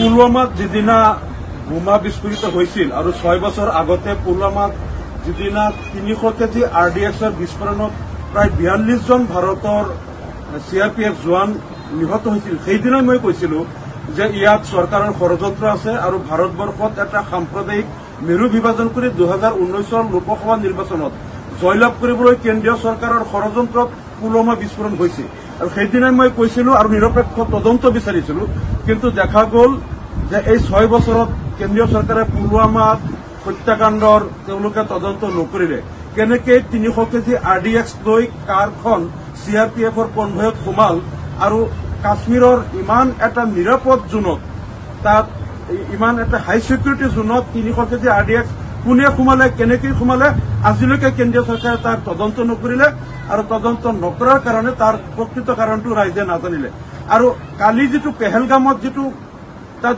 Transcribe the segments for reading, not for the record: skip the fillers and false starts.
পুলৱামাত যিদিনা বোমা বিস্ফোৰিত হৈছিল আৰু 6 বছৰ আগতে পুলৱামাত যিদিনা 300 কেজি RDXৰ বিস্ফোৰণত প্ৰায় 42 জন ভাৰতৰ CRPF জোৱান নিহত হৈছিল। সেইদিনাই মই কৈছিলো যে ইয়াত চৰকাৰৰ ষড়যন্ত্ৰ আছে আৰু ভাৰতবৰ্ষত এটা সাম্প্ৰদায়িক মেৰু বিভাজন কৰি 2019 লোকসভা নিৰ্বাচনত জয়লাভ কৰিবলৈ কেন্দ্ৰীয় চৰকাৰৰ ষড়যন্ত্ৰত পুলৱামা বিস্ফোৰণ হৈছিল। আৰু সেইদিনাই মই কৈছিলো আৰু নিৰপেক্ষ তদন্ত বিচাৰিছিলো, কিন্তু দেখা গ'ল যে এই 6 বছৰত কেন্দ্ৰীয় চৰকাৰে পুলৱামাত হত্যাকাণ্ডৰ তেওঁলোকে তদন্ত নকৰিলে। কেনেকৈ 300 কেজি RDX লৈ কাৰখন CRPFৰ কনভয়ত সোমাল আৰু কাশ্মীৰৰ ইমান এটা নিৰাপদ জোনত, তাত ইমান এটা হাই ছিকিউৰিটি জোনত 300 কেজি RDX কোনে সোমালে, কেনেকৈ সোমালে, আজিলৈকে কেন্দ্ৰীয় চৰকাৰে তাৰ তদন্ত নকৰিলে আৰু তদন্ত নকৰাৰ কাৰণে তাৰ প্ৰকৃত কাৰণটো ৰাইজে নাজানিলে। আৰু কালি যিটো পেহেলগামত যিটো তাত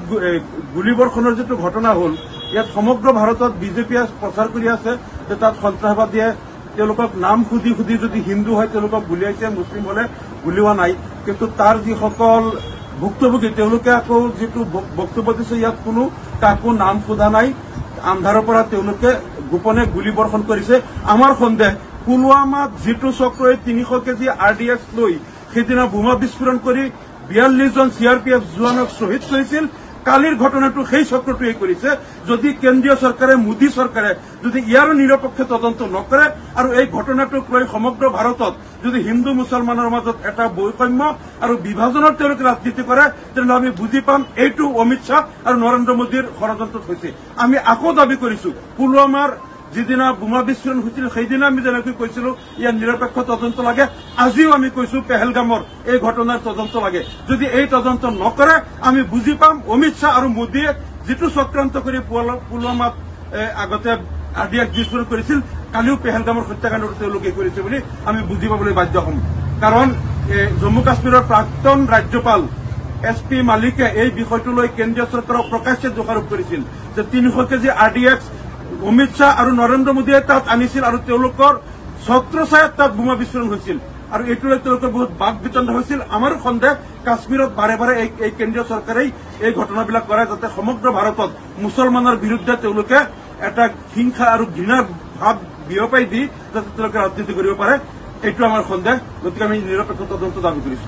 গুলীবৰ্ষণৰ যিটো ঘটনা হ'ল, ইয়াত সমগ্ৰ ভাৰতত বিজেপিয়ে প্ৰচাৰ কৰি আছে যে তাত সন্ত্ৰাসবাদীয়ে তেওঁলোকক নাম সুধি সুধি যদি হিন্দু হয় তেওঁলোকক গুলিয়াইছে, মুছলিম হলে গুলিওৱা নাই। কিন্তু তাৰ যিসকল ভুক্তভোগী তেওঁলোকে আকৌ যিটো বক্তব্য দিছে, ইয়াত কোনো কাকো নাম সোধা নাই, আন্ধাৰৰ পৰা তেওঁলোকে গোপনে গুলীবৰ্ষণ কৰিছে। আমাৰ সন্দেহ পুলৱামাত যিটো চক্ৰই 300 কেজি RDX লৈ সেইদিনা বোমা বিস্ফোৰণ কৰি 42 জন CRPF জোৱানক শ্বহীদ কৰিছিল, কালিৰ ঘটনাটো সেই চক্ৰটোৱে কৰিছে। যদি কেন্দ্ৰীয় চৰকাৰে, মোদী চৰকাৰে যদি ইয়াৰো নিৰপেক্ষ তদন্ত নকৰে আৰু এই ঘটনাটোক লৈ সমগ্ৰ ভাৰতত যদি হিন্দু মুছলমানৰ মাজত এটা বৈষম্য আৰু বিভাজনৰ তেওঁলোকে ৰাজনীতি কৰে, তেনেহ'লে আমি বুজি পাম এইটো অমিত শ্বাহ আৰু নৰেন্দ্ৰ মোদীৰ ষড়যন্ত্ৰত হৈছে। আমি আকৌ দাবী কৰিছো, পুলৱামাৰ যিদিনা বোমা বিস্ফোৰণ হৈছিল সেইদিনা আমি যেনেকৈ কৈছিলো ইয়াৰ নিৰপেক্ষ তদন্ত লাগে, আজিও আমি কৈছো পেহেলগামৰ এই ঘটনাৰ তদন্ত লাগে। যদি এই তদন্ত নকৰে আমি বুজি পাম অমিত শ্বাহ আৰু মোদীয়ে যিটো চক্ৰান্ত কৰি পুলৱামাত আগতে RDX বিস্ফোৰণ কৰিছিল, কালিও পেহেলগামৰ হত্যাকাণ্ডটো তেওঁলোকে কৰিছে বুলি আমি বুজি পাবলৈ বাধ্য হ'ম। কাৰণ জম্মু কাশ্মীৰৰ প্ৰাক্তন ৰাজ্যপাল SP মালিকে এই বিষয়টো লৈ কেন্দ্ৰীয় চৰকাৰক প্ৰকাশ্যে দোষাৰোপ কৰিছিল যে 300 কেজি RDX অমিত শ্বাহ আৰু নৰেন্দ্ৰ মোদীয়ে তাত আনিছিল আৰু তেওঁলোকৰ ছত্ৰছায়াত তাত বোমা বিস্ফোৰণ হৈছিল আৰু এইটোলৈ তেওঁলোকৰ বহুত বাক বিতণ্ড হৈছিল। আমাৰ সন্দেহ কাশ্মীৰত বাৰে বাৰে এই কেন্দ্ৰীয় চৰকাৰেই এই ঘটনাবিলাক কৰে, যাতে সমগ্ৰ ভাৰতত মুছলমানৰ বিৰুদ্ধে তেওঁলোকে এটা হিংসা আৰু ঘৃণাৰ ভাৱ বিয়পাই দি যাতে তেওঁলোকে ৰাজনীতি কৰিব পাৰে, এইটো আমাৰ সন্দেহ। গতিকে আমি নিৰপেক্ষ তদন্ত দাবী কৰিছো।